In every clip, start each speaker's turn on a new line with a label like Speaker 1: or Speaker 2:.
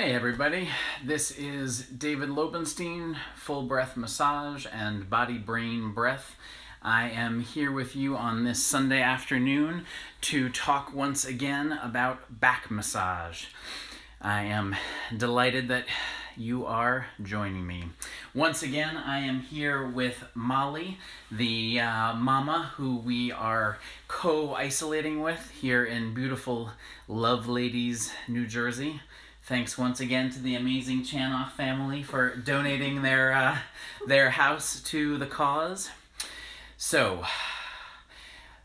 Speaker 1: Hey everybody, this is David Lobenstein, Full Breath Massage and Body Brain Breath. I am here with you on this Sunday afternoon to talk once again about back massage. I am delighted that you are joining me. Once again, I am here with Molly, the mama who we are co-isolating with here in beautiful Love Ladies, New Jersey. Thanks once again to the amazing Chanoff family for donating their house to the cause. So,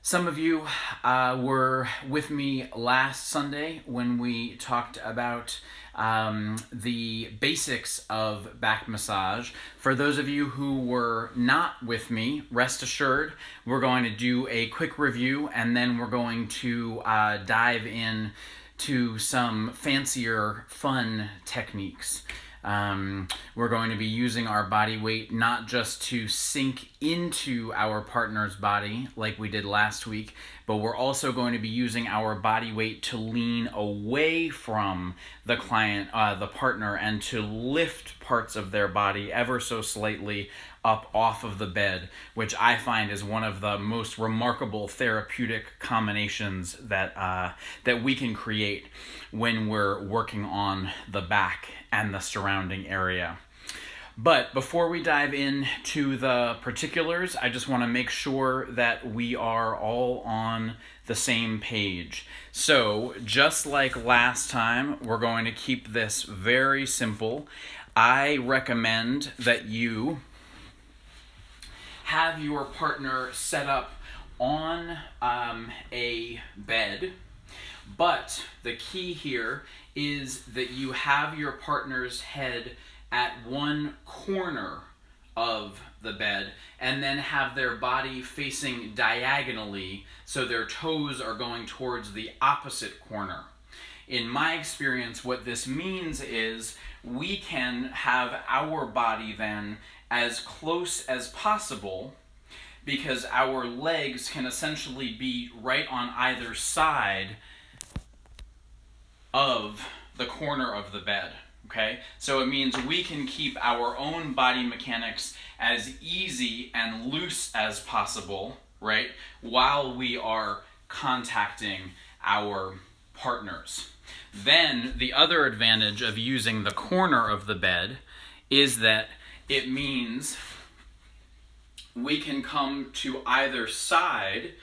Speaker 1: some of you were with me last Sunday when we talked about the basics of back massage. For those of you who were not with me, rest assured, we're going to do a quick review and then we're going to dive in to some fancier, fun techniques. We're going to be using our body weight not just to sink into our partner's body like we did last week, but we're also going to be using our body weight to lean away from the client, the partner, and to lift parts of their body ever so slightly up off of the bed, which I find is one of the most remarkable therapeutic combinations that we can create when we're working on the back and the surrounding area. But before we dive into the particulars, I just want to make sure that we are all on the same page. So, just like last time, we're going to keep this very simple. I recommend that you have your partner set up on a bed, but the key here is that you have your partner's head at one corner of the bed and then have their body facing diagonally so their toes are going towards the opposite corner. In my experience, what this means is we can have our body then as close as possible because our legs can essentially be right on either side of the corner of the bed. Okay, so it means we can keep our own body mechanics as easy and loose as possible, right, while we are contacting our partners. Then the other advantage of using the corner of the bed is that it means we can come to either side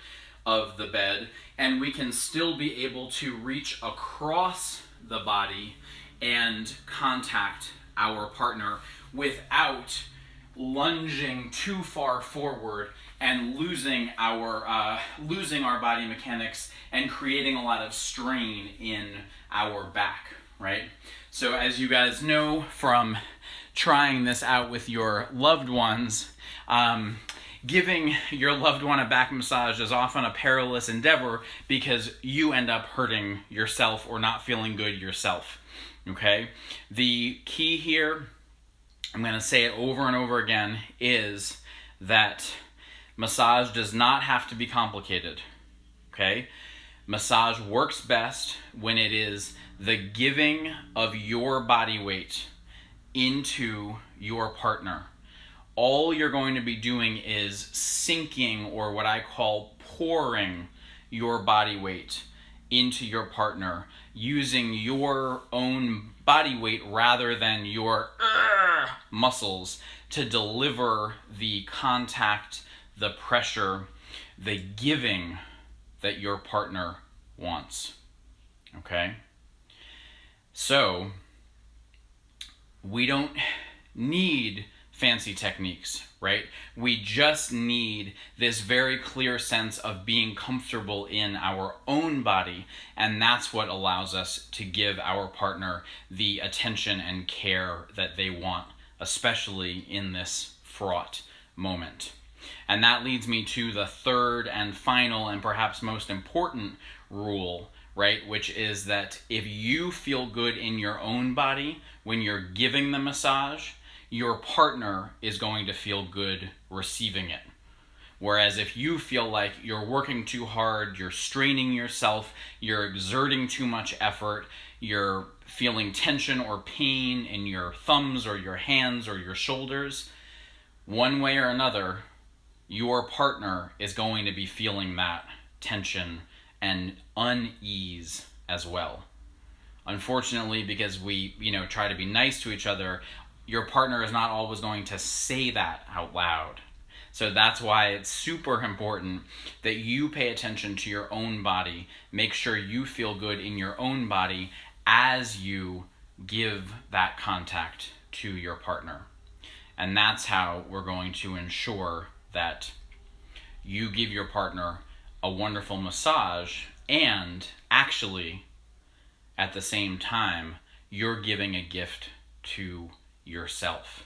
Speaker 1: of the bed and we can still be able to reach across the body and contact our partner without lunging too far forward and losing our body mechanics and creating a lot of strain in our back, right? So as you guys know from trying this out with your loved ones, giving your loved one a back massage is often a perilous endeavor because you end up hurting yourself or not feeling good yourself. Okay? The key here, I'm going to say it over and over again, is that massage does not have to be complicated. Okay? Massage works best when it is the giving of your body weight into your partner. All you're going to be doing is sinking, or what I call pouring, your body weight into your partner using your own body weight rather than your muscles to deliver the contact, the pressure, the giving that your partner wants. Okay? So, we don't need fancy techniques, right? We just need this very clear sense of being comfortable in our own body, and that's what allows us to give our partner the attention and care that they want, especially in this fraught moment. And that leads me to the third and final and perhaps most important rule, right? Which is that if you feel good in your own body when you're giving the massage, your partner is going to feel good receiving it. Whereas if you feel like you're working too hard, you're straining yourself, you're exerting too much effort, you're feeling tension or pain in your thumbs or your hands or your shoulders, one way or another, your partner is going to be feeling that tension and unease as well. Unfortunately, because we, try to be nice to each other, your partner is not always going to say that out loud. So that's why it's super important that you pay attention to your own body. Make sure you feel good in your own body as you give that contact to your partner. And that's how we're going to ensure that you give your partner a wonderful massage, and actually, at the same time, you're giving a gift to yourself.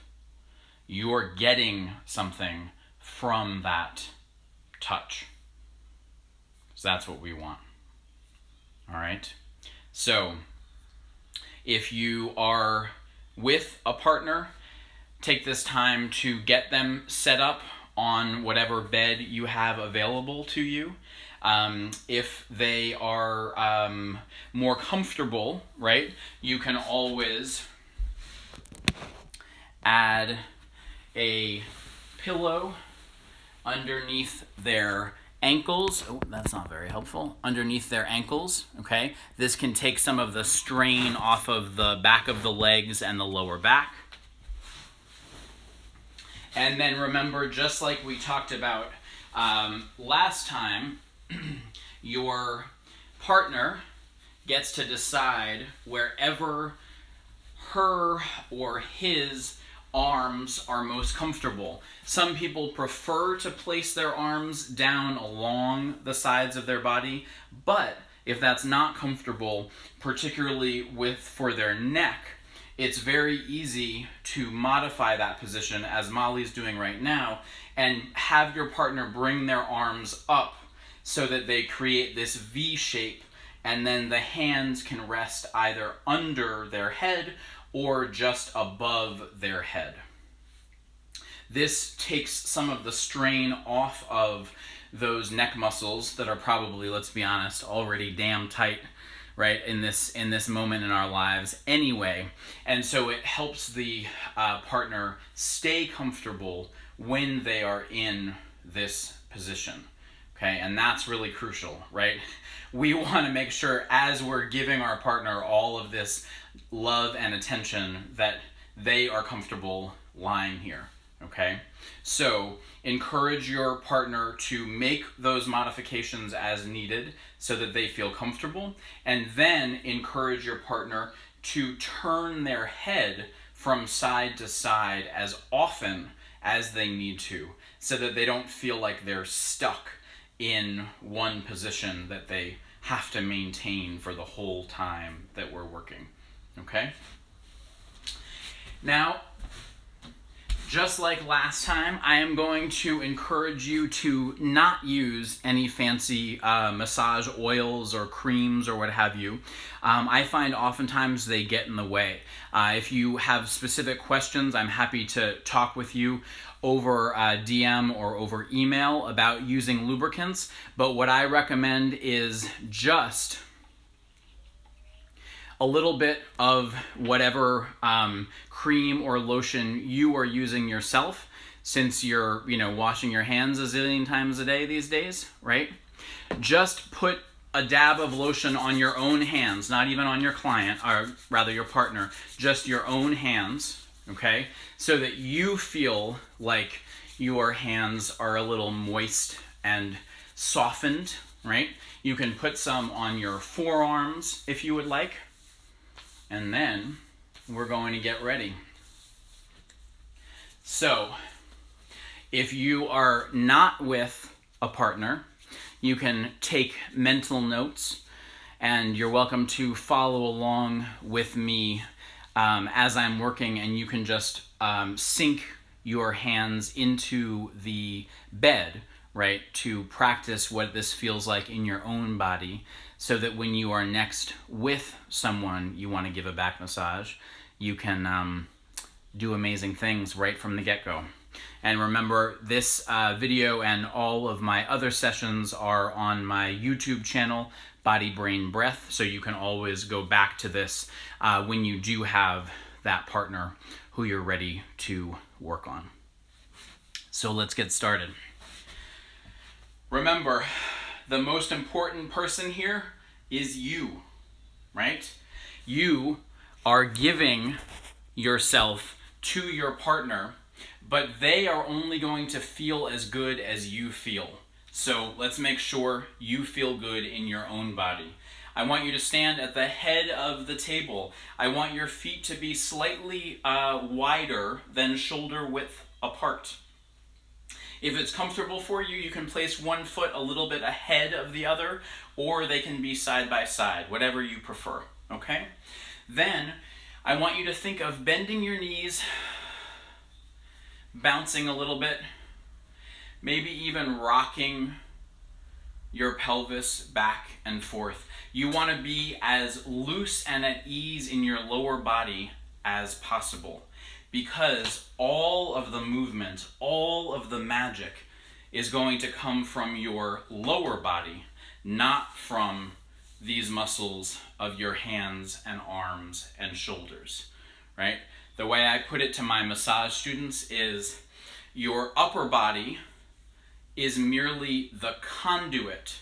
Speaker 1: You're getting something from that touch. So that's what we want. All right? So, if you are with a partner, take this time to get them set up on whatever bed you have available to you. If they are more comfortable, right, you can always add a pillow underneath their ankles. Oh, that's not very helpful. Underneath their ankles, okay? This can take some of the strain off of the back of the legs and the lower back. And then remember, just like we talked about last time, your partner gets to decide wherever her or his arms are most comfortable. Some people prefer to place their arms down along the sides of their body, but if that's not comfortable, particularly for their neck, it's very easy to modify that position, as Molly's doing right now, and have your partner bring their arms up so that they create this V shape, and then the hands can rest either under their head or just above their head. This takes some of the strain off of those neck muscles that are probably, let's be honest, already damn tight, right, in this moment in our lives anyway. And so it helps the partner stay comfortable when they are in this position. Okay, and that's really crucial, right? We want to make sure, as we're giving our partner all of this love and attention, that they are comfortable lying here, okay? So encourage your partner to make those modifications as needed so that they feel comfortable, and then encourage your partner to turn their head from side to side as often as they need to, so that they don't feel like they're stuck in one position that they have to maintain for the whole time that we're working, okay? Now, just like last time, I am going to encourage you to not use any fancy massage oils or creams or what have you. I find oftentimes they get in the way. If you have specific questions, I'm happy to talk with you over DM or over email about using lubricants, but what I recommend is just a little bit of whatever cream or lotion you are using yourself, since you're washing your hands a zillion times a day these days, right? Just put a dab of lotion on your own hands, not even on your client, or rather your partner, just your own hands, okay? So that you feel like your hands are a little moist and softened, right? You can put some on your forearms if you would like. And then we're going to get ready. So, if you are not with a partner, you can take mental notes, and you're welcome to follow along with me as I'm working, and you can just sink your hands into the bed, right, to practice what this feels like in your own body, so that when you are next with someone you want to give a back massage, you can do amazing things right from the get-go. And remember, this video and all of my other sessions are on my YouTube channel, body, brain, breath, so you can always go back to this when you do have that partner who you're ready to work on. So let's get started. Remember, the most important person here is you, right? You are giving yourself to your partner, but they are only going to feel as good as you feel. So let's make sure you feel good in your own body. I want you to stand at the head of the table. I want your feet to be slightly wider than shoulder width apart. If it's comfortable for you, you can place one foot a little bit ahead of the other, or they can be side by side, whatever you prefer, okay? Then I want you to think of bending your knees, bouncing a little bit, maybe even rocking your pelvis back and forth. You want to be as loose and at ease in your lower body as possible, because all of the movement, all of the magic is going to come from your lower body, not from these muscles of your hands and arms and shoulders, right? The way I put it to my massage students is your upper body is merely the conduit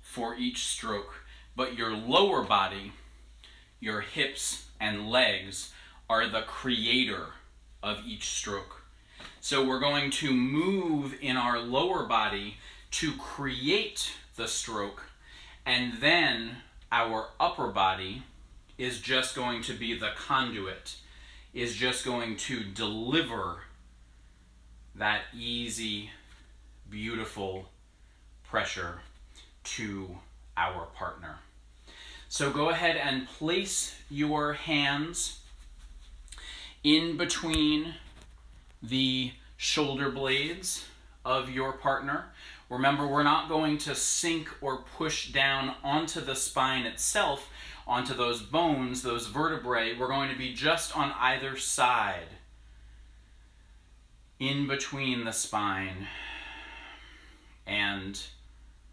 Speaker 1: for each stroke, but your lower body, your hips and legs, are the creator of each stroke. So we're going to move in our lower body to create the stroke, and then our upper body is just going to be the conduit, is just going to deliver that easy, beautiful pressure to our partner. So go ahead and place your hands in between the shoulder blades of your partner. Remember, we're not going to sink or push down onto the spine itself, onto those bones, those vertebrae. We're going to be just on either side, in between the spine and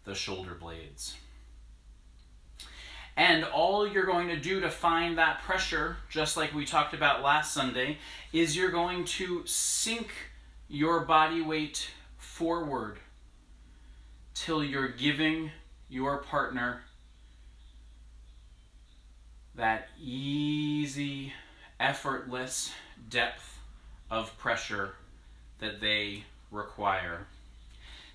Speaker 1: the shoulder blades. And all you're going to do to find that pressure, just like we talked about last Sunday, is you're going to sink your body weight forward till you're giving your partner that easy, effortless depth of pressure that they require.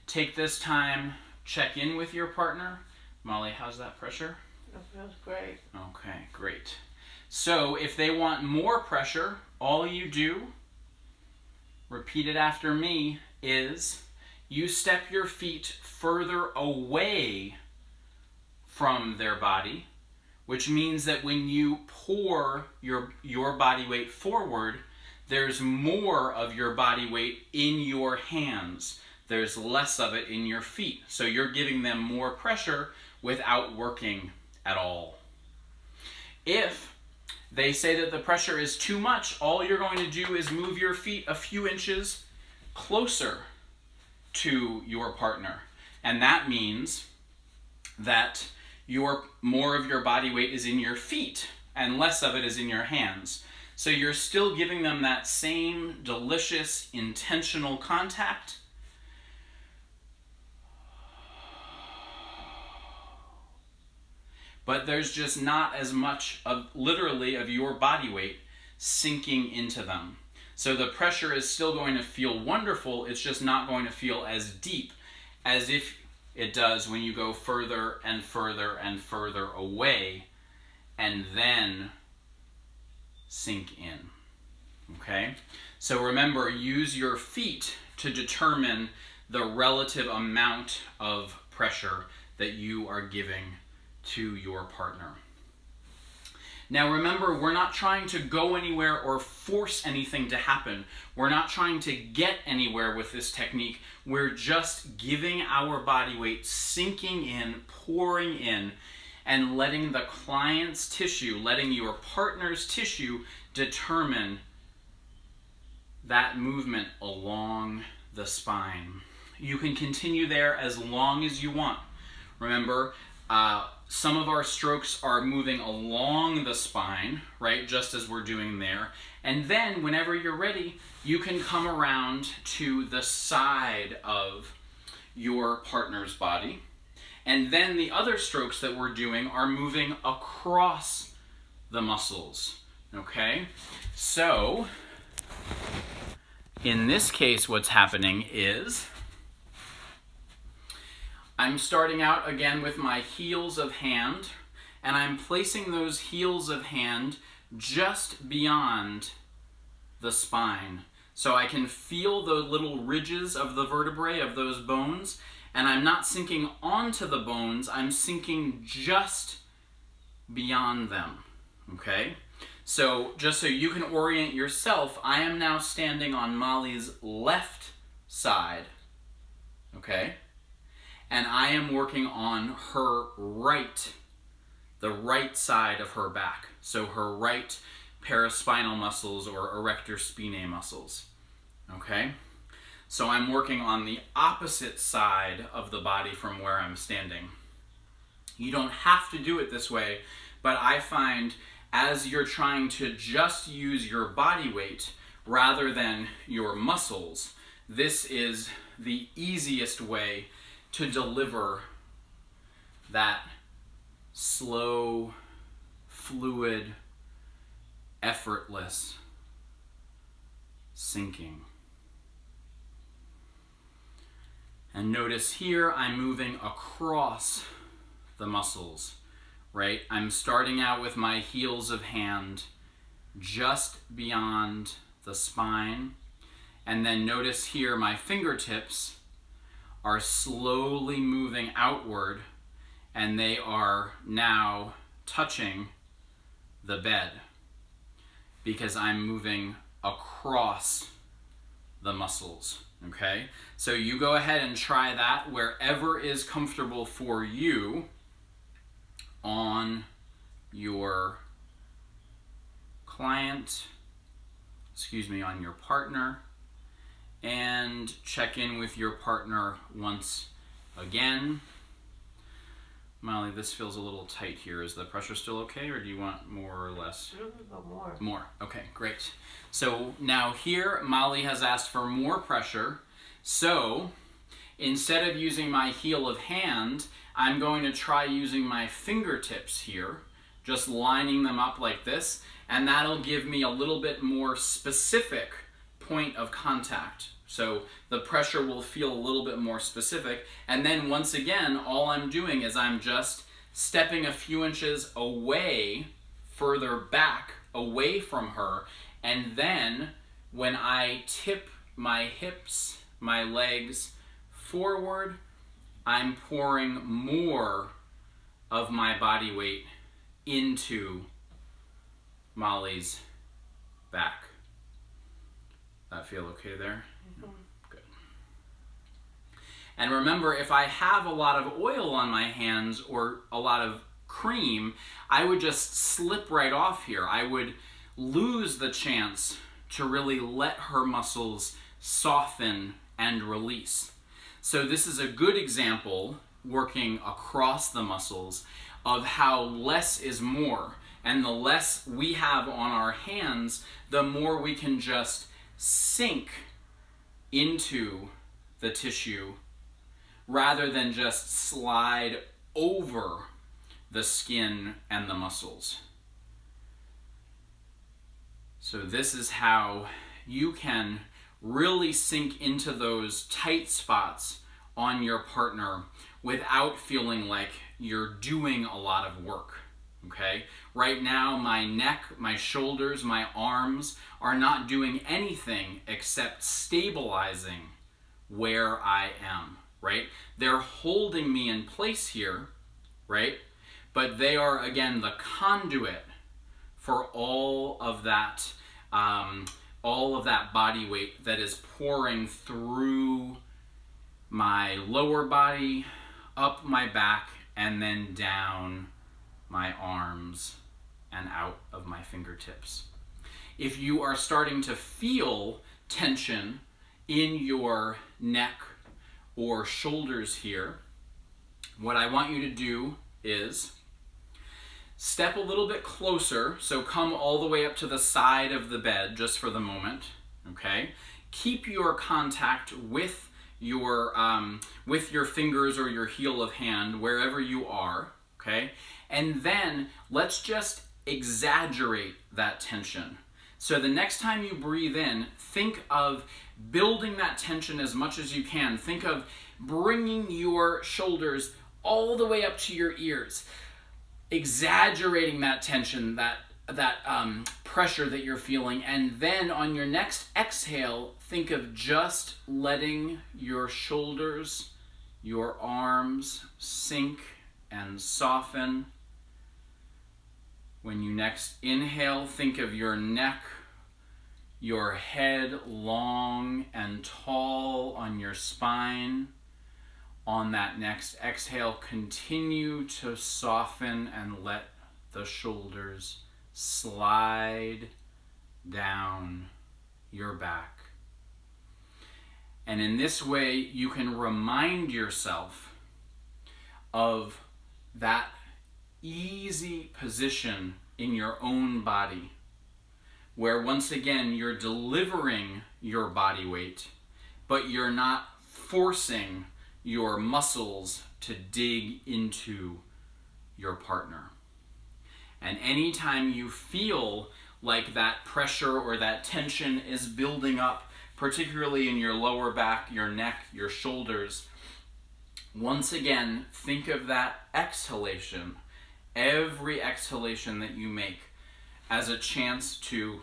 Speaker 1: Take this time, check in with your partner. Molly, how's that pressure?
Speaker 2: It feels great.
Speaker 1: Okay, great. So if they want more pressure, all you do, repeat it after me, is you step your feet further away from their body, which means that when you pour your body weight forward, there's more of your body weight in your hands. There's less of it in your feet. So you're giving them more pressure without working at all. If they say that the pressure is too much, all you're going to do is move your feet a few inches closer to your partner. And that means that more of your body weight is in your feet and less of it is in your hands. So you're still giving them that same delicious, intentional contact, but there's just not as much of your body weight sinking into them. So the pressure is still going to feel wonderful, it's just not going to feel as deep as if it does when you go further and further and further away and then sink in. Okay? So remember, use your feet to determine the relative amount of pressure that you are giving to your partner. Now remember, we're not trying to go anywhere or force anything to happen. We're not trying to get anywhere with this technique. We're just giving our body weight, sinking in, pouring in, and letting the client's tissue, letting your partner's tissue determine that movement along the spine. You can continue there as long as you want. Remember, Some of our strokes are moving along the spine, right, just as we're doing there. And then whenever you're ready, you can come around to the side of your partner's body. And then the other strokes that we're doing are moving across the muscles, okay? So, in this case, what's happening is I'm starting out again with my heels of hand, and I'm placing those heels of hand just beyond the spine. So I can feel the little ridges of the vertebrae of those bones, and I'm not sinking onto the bones, I'm sinking just beyond them, okay? So just so you can orient yourself, I am now standing on Molly's left side, okay? And I am working on her right, the right side of her back. So her right paraspinal muscles or erector spinae muscles, okay? So I'm working on the opposite side of the body from where I'm standing. You don't have to do it this way, but I find as you're trying to just use your body weight rather than your muscles, this is the easiest way to deliver that slow, fluid, effortless sinking. And notice here I'm moving across the muscles, right? I'm starting out with my heels of hand just beyond the spine. And then notice here my fingertips are slowly moving outward, and they are now touching the bed because I'm moving across the muscles, okay? So you go ahead and try that wherever is comfortable for you on your client, on your partner, and check in with your partner once again. Molly, this feels a little tight here. Is the pressure still okay, or do you want more or less?
Speaker 2: A little bit more.
Speaker 1: More, okay, great. So now here, Molly has asked for more pressure. So instead of using my heel of hand, I'm going to try using my fingertips here, just lining them up like this, and that'll give me a little bit more specific point of contact. So the pressure will feel a little bit more specific. And then once again, all I'm doing is I'm just stepping a few inches away, further back, away from her. And then when I tip my hips, my legs forward, I'm pouring more of my body weight into Molly's back. That feel okay there?
Speaker 2: Mm-hmm.
Speaker 1: Good. And remember, if I have a lot of oil on my hands or a lot of cream, I would just slip right off here. I would lose the chance to really let her muscles soften and release. So this is a good example, working across the muscles, of how less is more. And the less we have on our hands, the more we can just sink into the tissue rather than just slide over the skin and the muscles. So this is how you can really sink into those tight spots on your partner without feeling like you're doing a lot of work, okay? Right now, my neck, my shoulders, my arms are not doing anything except stabilizing where I am, right? They're holding me in place here, right? But they are, again, the conduit for all of that body weight that is pouring through my lower body, up my back, and then down my arms and out of my fingertips. If you are starting to feel tension in your neck or shoulders here, what I want you to do is step a little bit closer, so come all the way up to the side of the bed just for the moment, okay? Keep your contact with your fingers or your heel of hand, wherever you are, okay? And then let's just exaggerate that tension. So the next time you breathe in, think of building that tension as much as you can. Think of bringing your shoulders all the way up to your ears, exaggerating that tension, that pressure that you're feeling, and then on your next exhale, think of just letting your shoulders, your arms sink and soften. When you next inhale, think of your neck, your head long and tall on your spine. On that next exhale, continue to soften and let the shoulders slide down your back. And in this way, you can remind yourself of that easy position in your own body, where once again, you're delivering your body weight, but you're not forcing your muscles to dig into your partner. And anytime you feel like that pressure or that tension is building up, particularly in your lower back, your neck, your shoulders, once again, think of that exhalation, every exhalation that you make, as a chance to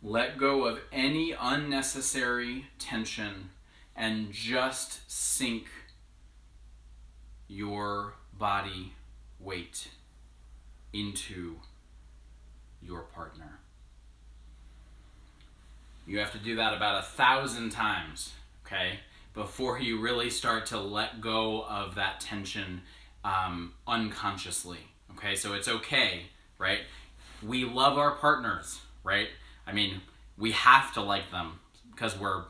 Speaker 1: let go of any unnecessary tension and just sink your body weight into your partner. You have to do that about 1,000 times, okay, before you really start to let go of that tension unconsciously, okay? So it's okay, right? We love our partners, right? I mean, we have to like them because we're,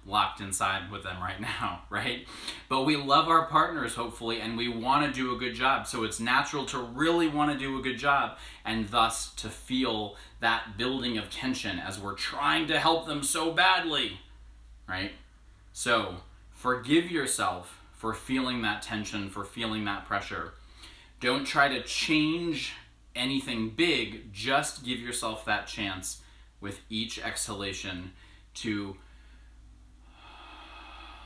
Speaker 1: locked inside with them right now, right? But we love our partners, hopefully, and we want to do a good job. So it's natural to really want to do a good job, and thus to feel that building of tension as we're trying to help them so badly, right? So forgive yourself for feeling that tension, for feeling that pressure. Don't try to change anything big. Just give yourself that chance with each exhalation to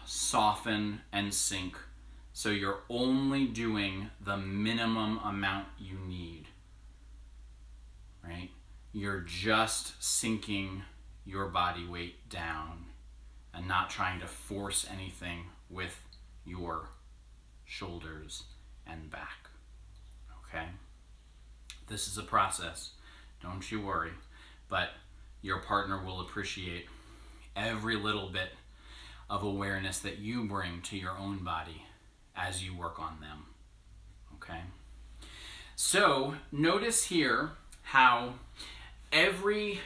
Speaker 1: soften and sink, so you're only doing the minimum amount you need, right? You're just sinking your body weight down and not trying to force anything with your shoulders and back, okay? This is a process, don't you worry, but your partner will appreciate every little bit of awareness that you bring to your own body as you work on them, okay? So notice here how everything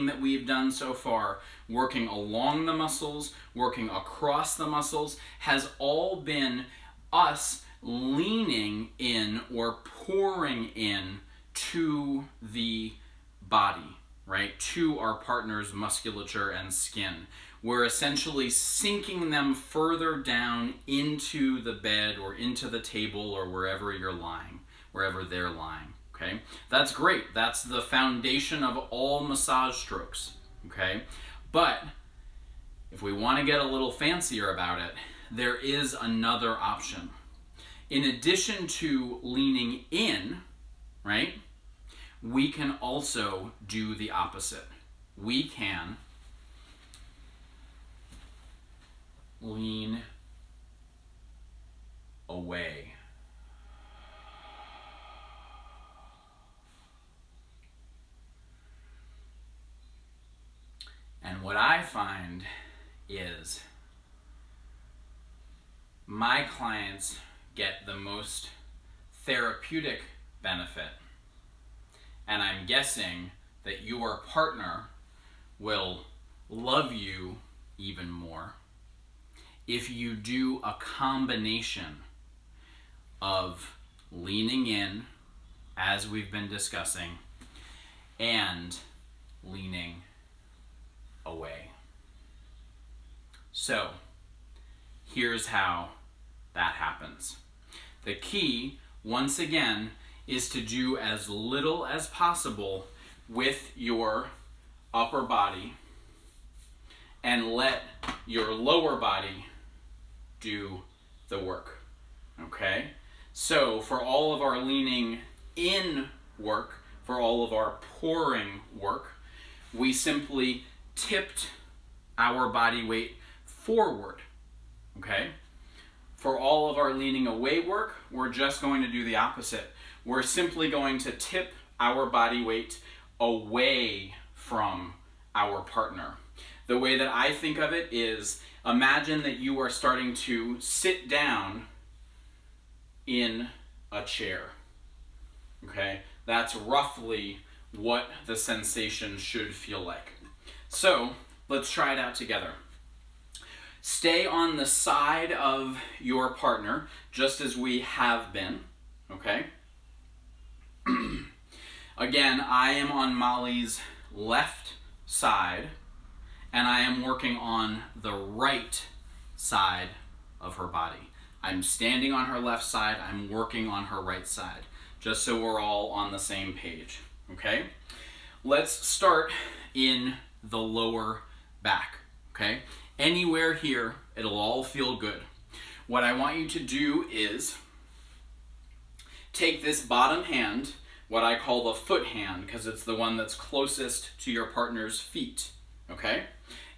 Speaker 1: that we've done so far, working along the muscles, working across the muscles, has all been us leaning in or pouring in to the body, right? To our partner's musculature and skin. We're essentially sinking them further down into the bed or into the table or wherever you're lying, wherever they're lying, okay? That's great. That's the foundation of all massage strokes, okay? But if we want to get a little fancier about it, there is another option. In addition to leaning in, right, we can also do the opposite. We can lean away. And what I find is my clients get the most therapeutic benefit. And I'm guessing that your partner will love you even more if you do a combination of leaning in, as we've been discussing, and leaning away. So, here's how that happens. The key, once again, is to do as little as possible with your upper body and let your lower body do the work, okay? So for all of our leaning in work, for all of our pouring work, we simply tipped our body weight forward, okay? For all of our leaning away work, we're just going to do the opposite. We're simply going to tip our body weight away from our partner. The way that I think of it is, imagine that you are starting to sit down in a chair, okay? That's roughly what the sensation should feel like. So, let's try it out together. Stay on the side of your partner, just as we have been, okay? Again, I am on Molly's left side, and I am working on the right side of her body. I'm standing on her left side, I'm working on her right side, just so we're all on the same page, okay? Let's start in the lower back, okay? Anywhere here, it'll all feel good. What I want you to do is take this bottom hand, what I call the foot hand, because it's the one that's closest to your partner's feet, okay?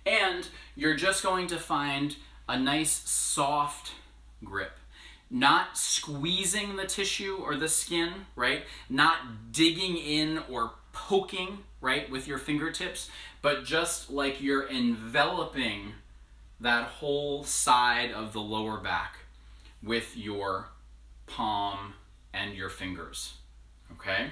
Speaker 1: And you're just going to find a nice soft grip. Not squeezing the tissue or the skin, right? Not digging in or poking, right, with your fingertips, but just like you're enveloping that whole side of the lower back with your palm and your fingers, okay?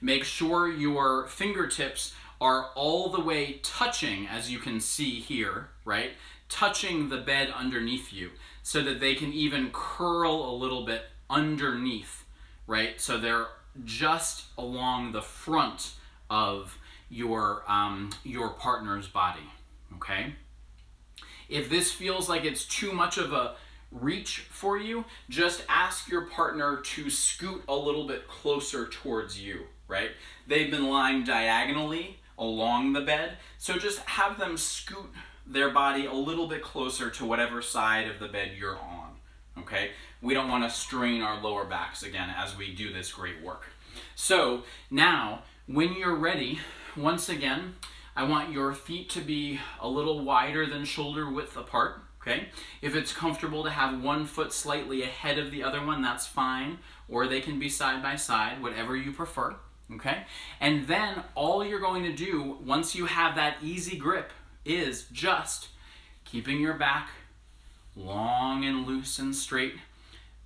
Speaker 1: Make sure your fingertips are all the way touching, as you can see here, right? Touching the bed underneath you so that they can even curl a little bit underneath, right? So they're just along the front of your partner's body, okay? If this feels like it's too much of a reach for you, just ask your partner to scoot a little bit closer towards you, right? They've been lying diagonally along the bed, so just have them scoot their body a little bit closer to whatever side of the bed you're on, okay? We don't want to strain our lower backs again as we do this great work. So now, when you're ready, once again, I want your feet to be a little wider than shoulder width apart, okay? If it's comfortable to have one foot slightly ahead of the other one, that's fine, or they can be side by side, whatever you prefer, okay? And then all you're going to do, once you have that easy grip, is just keeping your back long and loose and straight,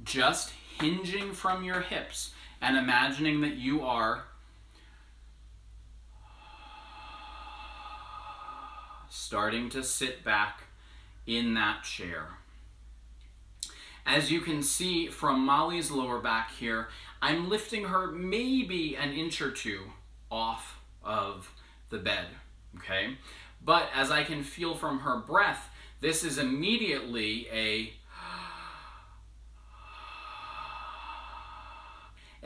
Speaker 1: just hinging from your hips and imagining that you are starting to sit back in that chair. As you can see from Molly's lower back here, I'm lifting her maybe an inch or two off of the bed, okay? But as I can feel from her breath, this is immediately a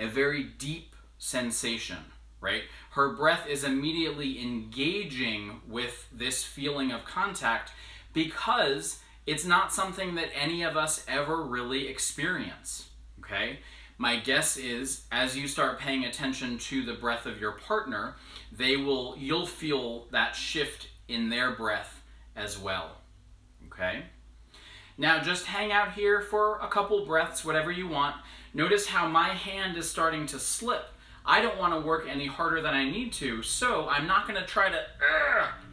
Speaker 1: very deep sensation, right? Her breath is immediately engaging with this feeling of contact because it's not something that any of us ever really experience, okay? My guess is as you start paying attention to the breath of your partner, you'll feel that shift in their breath as well, okay? Now just hang out here for a couple breaths, whatever you want. Notice how my hand is starting to slip. I don't want to work any harder than I need to, so I'm not going to try to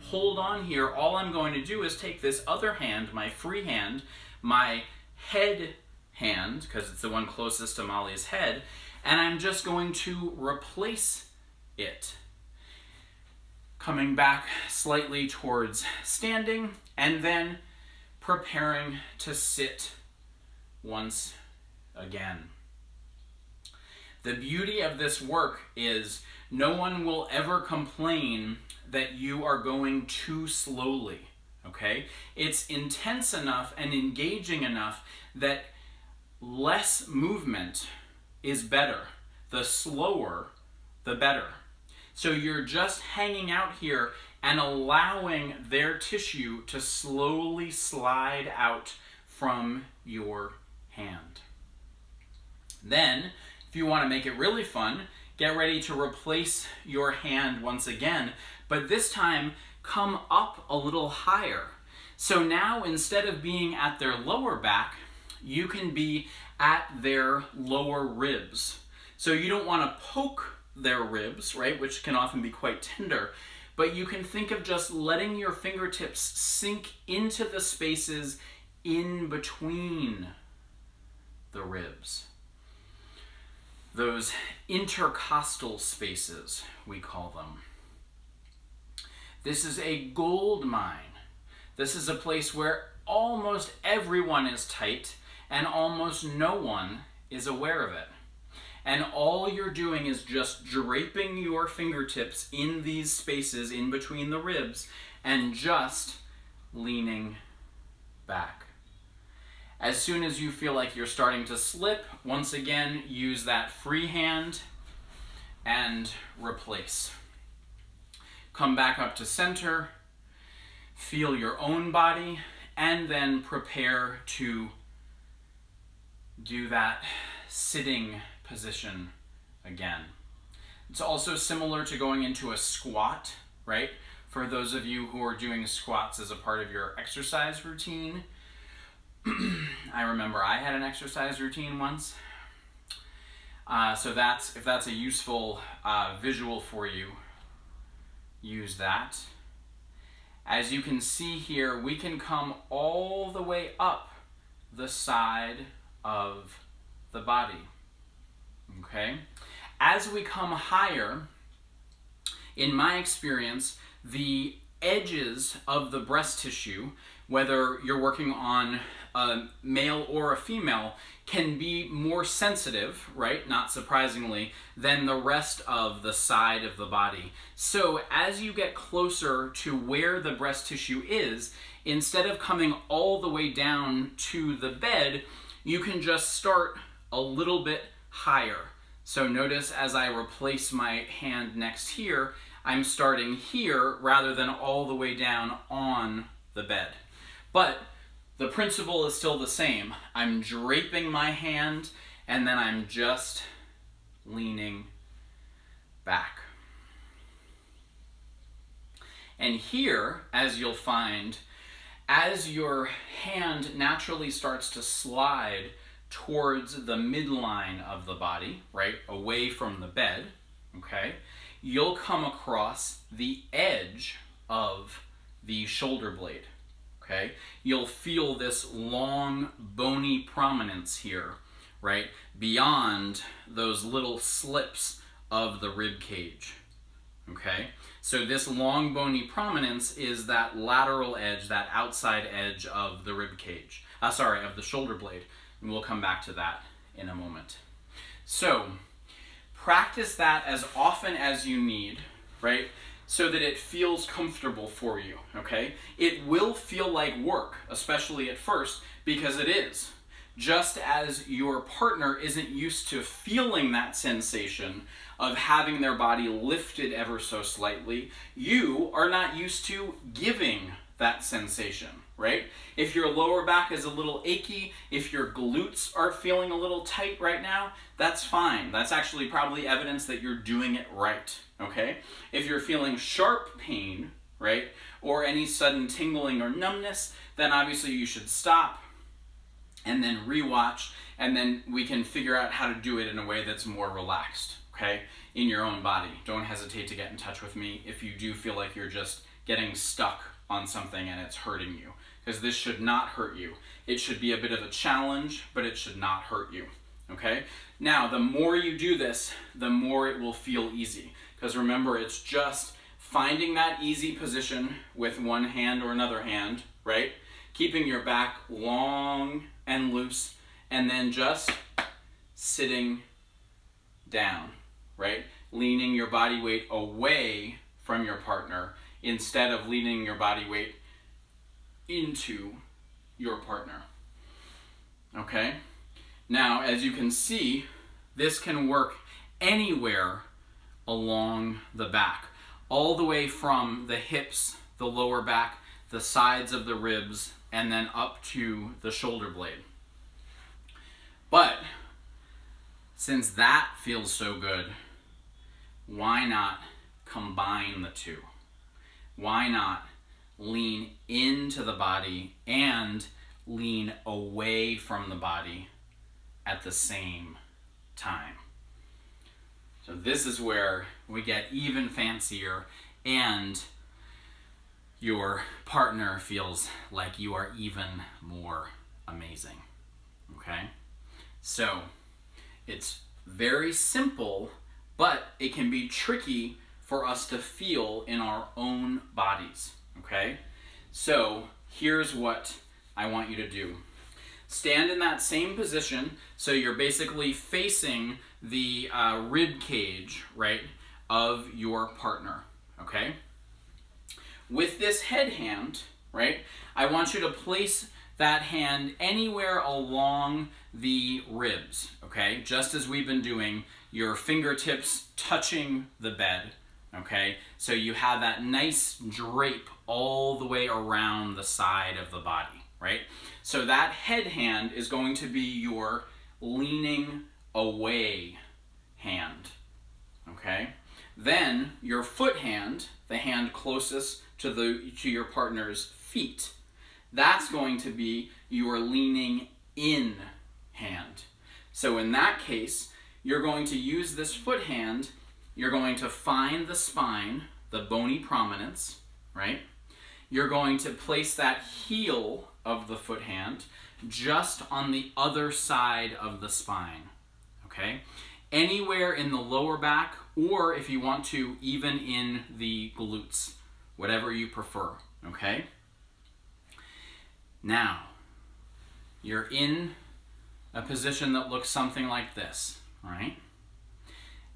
Speaker 1: hold on here. All I'm going to do is take this other hand, my free hand, my head hand, because it's the one closest to Molly's head, and I'm just going to replace it. Coming back slightly towards standing and then preparing to sit once again. The beauty of this work is no one will ever complain that you are going too slowly, okay? It's intense enough and engaging enough that less movement is better. The slower, the better. So you're just hanging out here and allowing their tissue to slowly slide out from your hand. Then, if you want to make it really fun, get ready to replace your hand once again, but this time come up a little higher. So now instead of being at their lower back, you can be at their lower ribs. So you don't want to poke their ribs, right, which can often be quite tender, but you can think of just letting your fingertips sink into the spaces in between the ribs. Those intercostal spaces, we call them. This is a gold mine. This is a place where almost everyone is tight and almost no one is aware of it. And all you're doing is just draping your fingertips in these spaces in between the ribs and just leaning back. As soon as you feel like you're starting to slip, once again, use that free hand and replace. Come back up to center, feel your own body, and then prepare to do that sitting position again. It's also similar to going into a squat, right? For those of you who are doing squats as a part of your exercise routine, I remember I had an exercise routine once. So if that's a useful visual for you, use that. As you can see here, we can come all the way up the side of the body. Okay? As we come higher, in my experience, the edges of the breast tissue, whether you're working on a male or a female, can be more sensitive, right, not surprisingly, than the rest of the side of the body. So as you get closer to where the breast tissue is, instead of coming all the way down to the bed, you can just start a little bit higher. So notice as I replace my hand next here, I'm starting here rather than all the way down on the bed. But the principle is still the same. I'm draping my hand and then I'm just leaning back. And here, as you'll find, as your hand naturally starts to slide towards the midline of the body, right, away from the bed, okay, you'll come across the edge of the shoulder blade. Okay, you'll feel this long bony prominence here, right, beyond those little slips of the rib cage. Okay, so this long bony prominence is that lateral edge, that outside edge of the rib cage. Of the shoulder blade, and we'll come back to that in a moment. So practice that as often as you need, right? So that it feels comfortable for you, okay? It will feel like work, especially at first, because it is. Just as your partner isn't used to feeling that sensation of having their body lifted ever so slightly, you are not used to giving that sensation, right? If your lower back is a little achy, if your glutes are feeling a little tight right now, that's fine. That's actually probably evidence that you're doing it right, okay? If you're feeling sharp pain, right, or any sudden tingling or numbness, then obviously you should stop and then rewatch, and then we can figure out how to do it in a way that's more relaxed, okay, in your own body. Don't hesitate to get in touch with me if you do feel like you're just getting stuck on something and it's hurting you, because this should not hurt you. It should be a bit of a challenge, but it should not hurt you, okay? Now, the more you do this, the more it will feel easy, because remember, it's just finding that easy position with one hand or another hand, right? Keeping your back long and loose, and then just sitting down, right? Leaning your body weight away from your partner instead of leaning your body weight into your partner. Okay? Now, as you can see, this can work anywhere along the back, all the way from the hips, the lower back, the sides of the ribs, and then up to the shoulder blade. But since that feels so good, why not combine the two? Why not lean into the body and lean away from the body at the same time? So this is where we get even fancier and your partner feels like you are even more amazing. Okay? So it's very simple, but it can be tricky for us to feel in our own bodies. Okay? So here's what I want you to do. Stand in that same position, so you're basically facing the rib cage, right, of your partner, okay? With this head hand, right, I want you to place that hand anywhere along the ribs, okay? Just as we've been doing, your fingertips touching the bed, okay? So you have that nice drape all the way around the side of the body, right? So that head hand is going to be your leaning away hand, okay? Then your foot hand, the hand closest to your partner's feet, that's going to be your leaning in hand. So in that case, you're going to use this foot hand, you're going to find the spine, the bony prominence, right? You're going to place that heel of the foot hand just on the other side of the spine, okay? Anywhere in the lower back, or if you want to, even in the glutes, whatever you prefer, okay? Now, you're in a position that looks something like this, right?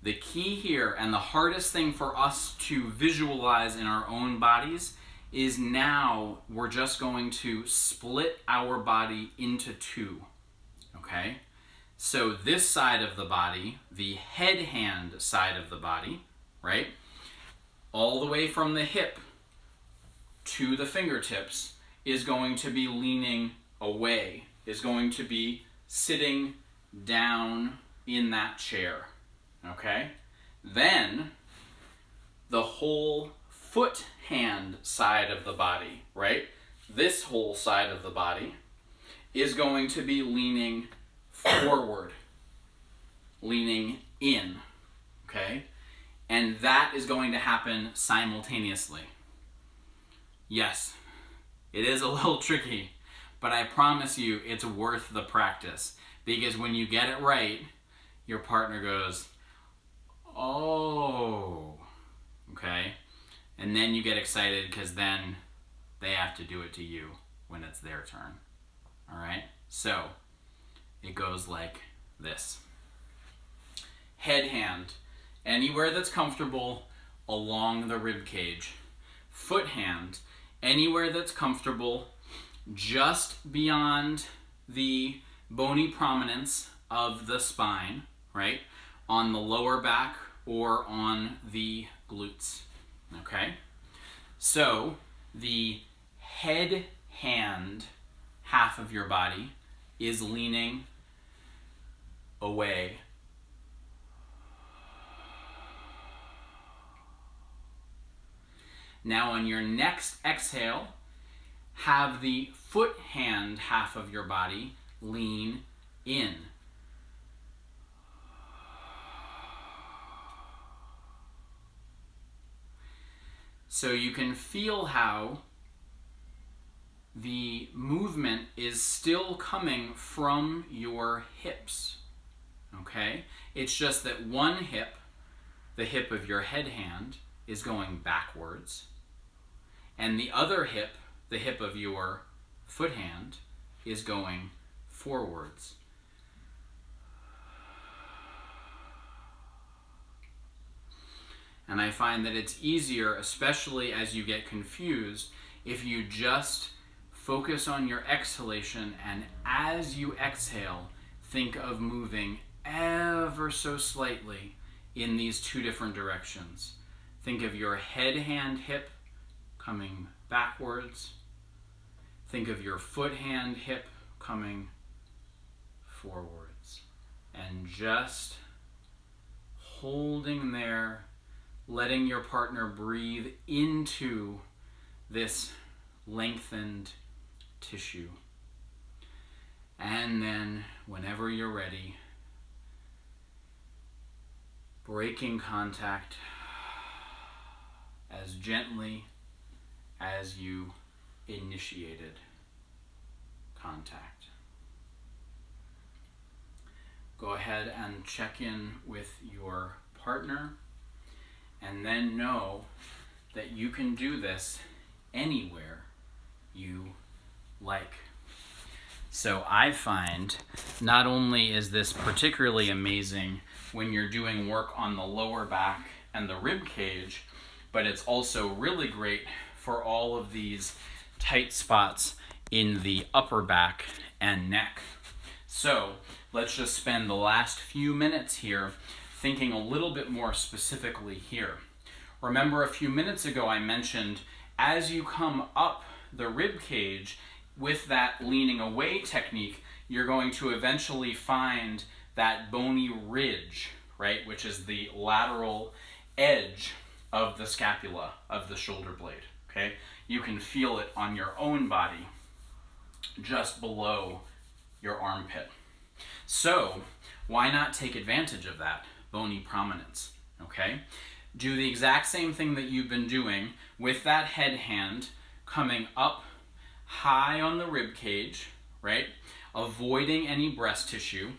Speaker 1: The key here, and the hardest thing for us to visualize in our own bodies, is now we're just going to split our body into two, okay? So this side of the body, the head hand side of the body, right? All the way from the hip to the fingertips is going to be leaning away, is going to be sitting down in that chair, okay? Then the whole foot hand side of the body, right? This whole side of the body is going to be leaning forward, leaning in, okay? And that is going to happen simultaneously. Yes, it is a little tricky, but I promise you it's worth the practice, because when you get it right, your partner goes, oh, okay? And then you get excited because then they have to do it to you when it's their turn, all right? So it goes like this. Head hand, anywhere that's comfortable along the rib cage. Foot hand, anywhere that's comfortable just beyond the bony prominence of the spine, right? On the lower back or on the glutes, okay? So the head hand half of your body is leaning away. Now on your next exhale, have the foot hand half of your body lean in. So you can feel how the movement is still coming from your hips, okay? It's just that one hip, the hip of your head hand, is going backwards, and the other hip, the hip of your foot hand is going forwards. And I find that it's easier, especially as you get confused, if you just focus on your exhalation, and as you exhale, think of moving ever so slightly in these two different directions. Think of your head, hand, hip coming backwards. Think of your foot, hand, hip coming forwards. And just holding there, letting your partner breathe into this lengthened tissue. And then, whenever you're ready, breaking contact as gently as you initiated contact. Go ahead and check in with your partner, and then know that you can do this anywhere you like. So I find not only is this particularly amazing when you're doing work on the lower back and the rib cage, but it's also really great for all of these tight spots in the upper back and neck. So let's just spend the last few minutes here thinking a little bit more specifically here. Remember, a few minutes ago I mentioned as you come up the rib cage with that leaning away technique, you're going to eventually find that bony ridge, right, which is the lateral edge of the scapula, of the shoulder blade, okay? You can feel it on your own body just below your armpit. So why not take advantage of that bony prominence, okay? Do the exact same thing that you've been doing with that head hand coming up high on the rib cage, right? Avoiding any breast tissue,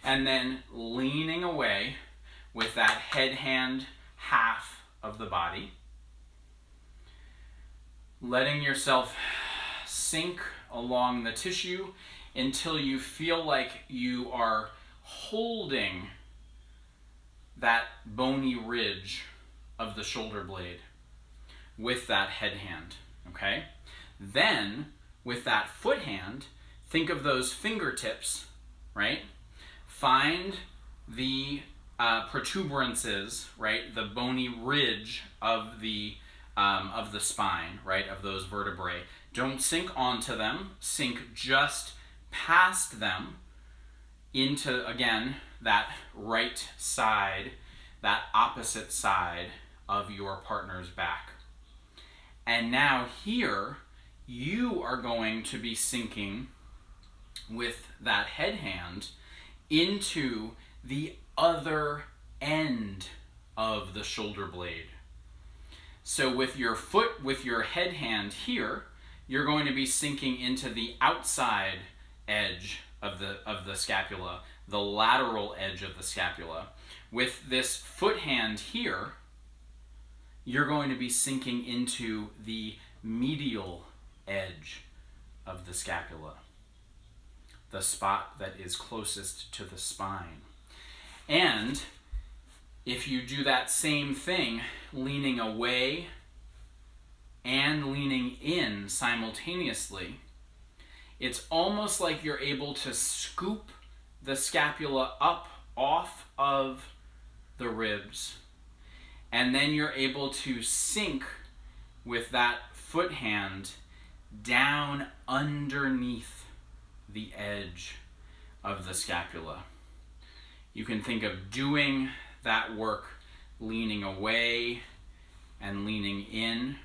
Speaker 1: and then leaning away with that head hand half of the body. Letting yourself sink along the tissue until you feel like you are holding that bony ridge of the shoulder blade with that head hand, okay? Then, with that foot hand, think of those fingertips, right? Find the protuberances, right? The bony ridge of the spine, right? Of those vertebrae. Don't sink onto them. Sink just past them into, again, that right side, that opposite side of your partner's back. And now here, you are going to be sinking with that head hand into the other end of the shoulder blade. So with your foot, with your head hand here, you're going to be sinking into the outside edge of the scapula, the lateral edge of the scapula. With this foot hand here, you're going to be sinking into the medial edge of the scapula, the spot that is closest to the spine. And if you do that same thing, leaning away and leaning in simultaneously, it's almost like you're able to scoop the scapula up off of the ribs, and then you're able to sink with that foot hand down underneath the edge of the scapula. You can think of doing that work leaning away and leaning in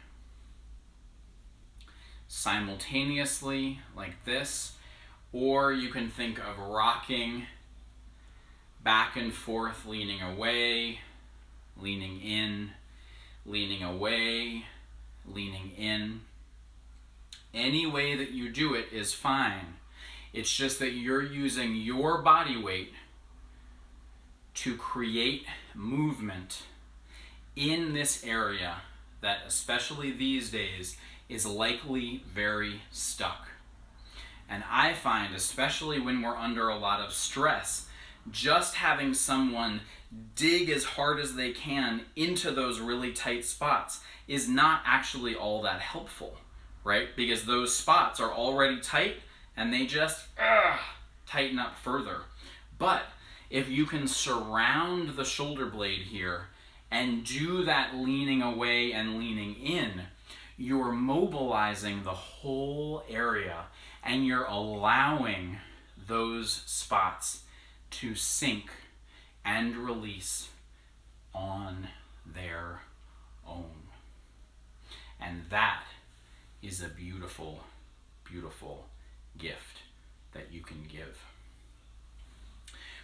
Speaker 1: simultaneously like this, or you can think of rocking back and forth, leaning away, leaning in, leaning away, leaning in. Any way that you do it is fine. It's just that you're using your body weight to create movement in this area that, especially these days, is likely very stuck. And I find, especially when we're under a lot of stress, just having someone dig as hard as they can into those really tight spots is not actually all that helpful, right? Because those spots are already tight and they just tighten up further. But if you can surround the shoulder blade here and do that leaning away and leaning in, you're mobilizing the whole area and you're allowing those spots to sink and release on their own. And that is a beautiful, beautiful gift that you can give.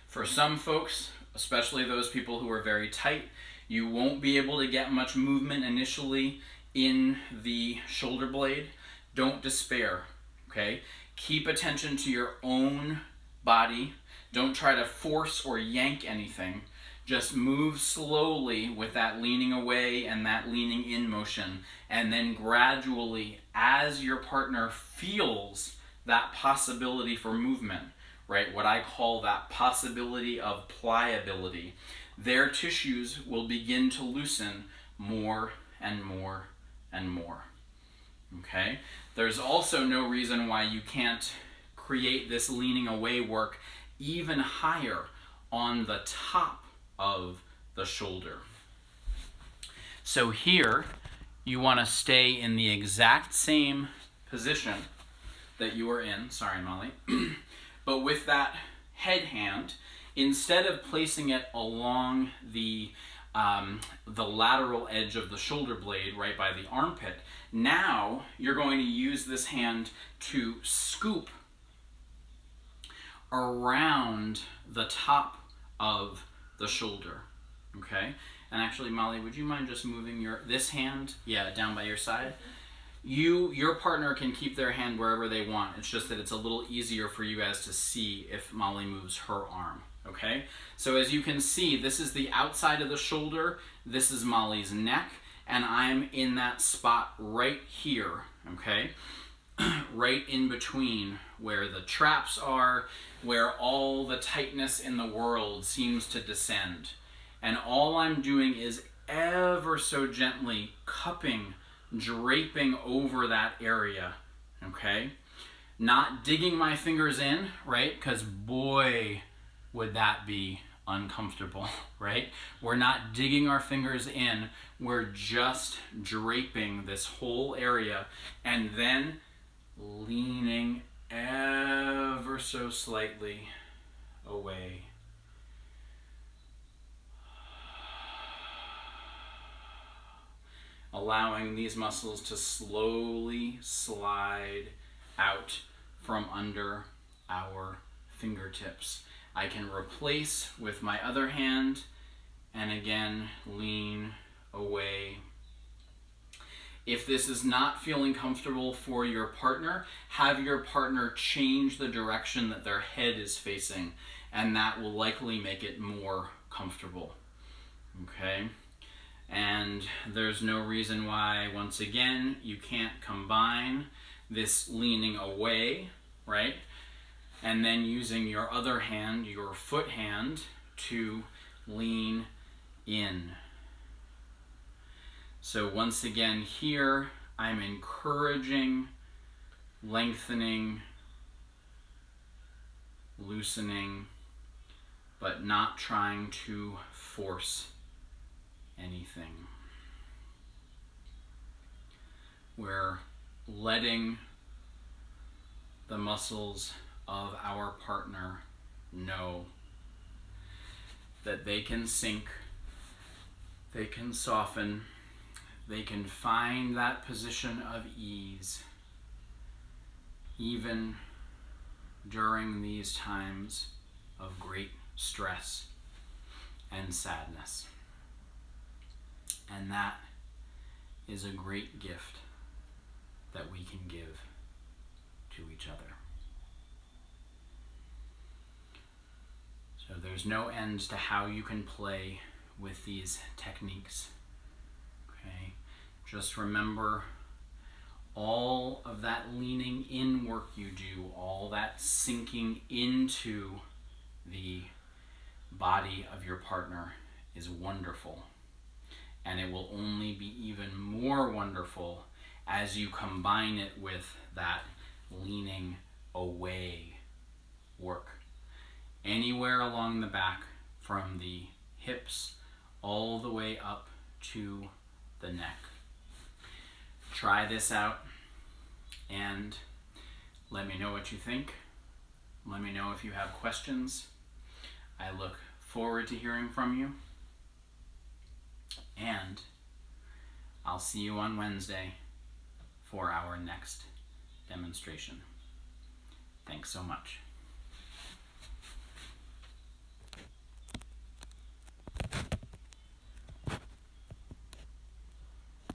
Speaker 1: For some folks, especially those people who are very tight, you won't be able to get much movement initially in the shoulder blade. Don't despair, okay? Keep attention to your own body. Don't try to force or yank anything. Just move slowly with that leaning away and that leaning in motion. And then gradually, as your partner feels that possibility for movement, right, what I call that possibility of pliability, their tissues will begin to loosen more and more and more. Okay? There's also no reason why you can't create this leaning away work even higher on the top of the shoulder. So here, you want to stay in the exact same position that you were in, sorry Molly, but with that head hand, instead of placing it along the lateral edge of the shoulder blade right by the armpit, now you're going to use this hand to scoop around the top of the shoulder, okay? And actually, Molly, would you mind just moving this hand, down by your side? Your partner can keep their hand wherever they want. It's just that it's a little easier for you guys to see if Molly moves her arm, okay? So as you can see, this is the outside of the shoulder, this is Molly's neck, and I'm in that spot right here, okay? Right in between where the traps are, where all the tightness in the world seems to descend. And all I'm doing is ever so gently cupping, draping over that area, okay? Not digging my fingers in, right? Because boy, would that be uncomfortable, right? We're not digging our fingers in, we're just draping this whole area and then leaning ever so slightly away. Allowing these muscles to slowly slide out from under our fingertips. I can replace with my other hand and again lean away. If this is not feeling comfortable for your partner, have your partner change the direction that their head is facing, and that will likely make it more comfortable. Okay? And there's no reason why, once again, you can't combine this leaning away, right? And then using your other hand, your foot hand, to lean in. So once again here, I'm encouraging, lengthening, loosening, but not trying to force anything. We're letting the muscles of our partner know that they can sink, they can soften, they can find that position of ease even during these times of great stress and sadness. And that is a great gift that we can give to each other. So there's no end to how you can play with these techniques. Okay? Just remember, all of that leaning in work you do, all that sinking into the body of your partner is wonderful. And it will only be even more wonderful as you combine it with that leaning away work. Anywhere along the back, from the hips all the way up to the neck. Try this out and let me know what you think. Let me know if you have questions. I look forward to hearing from you. And I'll see you on Wednesday for our next demonstration. Thanks so much.